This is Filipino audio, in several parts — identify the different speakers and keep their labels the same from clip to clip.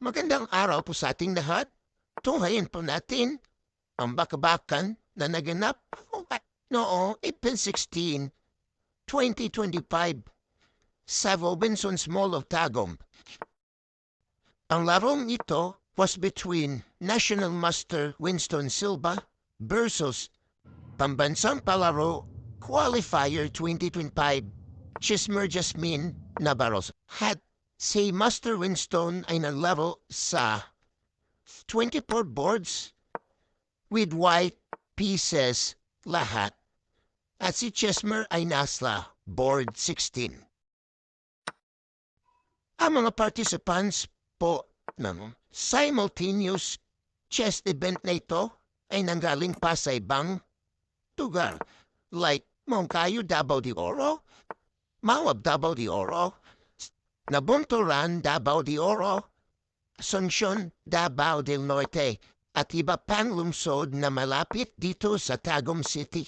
Speaker 1: Magandang araw po sa ating lahat. Tunghayin po natin ang bakabakan na naganap noong April 16, 2025 sa Robinson's Mall of Tagum. Ang larong ito was between National Master Winston Silva versus Pambansang Palaro Qualifier 2025 Chismer Jasmine Navarros. Had si Master Winston ay nag-level sa 24 boards with white pieces lahat at si Chesmer ay nasa board 16. Ang mga participants po ng simultaneous chess event na ito ay nanggaling pa sa ibang lugar like Moncayo, Davao de Oro, Mawab, Davao de Oro, Nabunturan, Davao de Oro, Asuncion, Davao del Norte at iba pang lungsod na malapit dito sa Tagum City.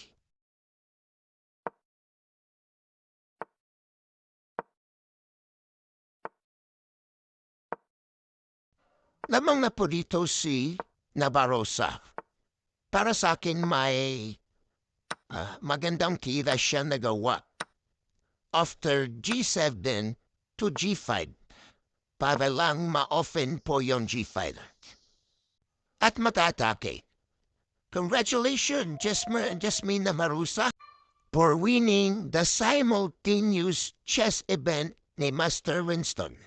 Speaker 1: Lamang na po dito si Navarrosa. Para sa akin may magandang tira siya nagawa. After G7 to G5, para lang ma-offen po yung G5. At matatake. Congratulations, Jasmine Navarusa, for winning the simultaneous chess event ni Master Winston.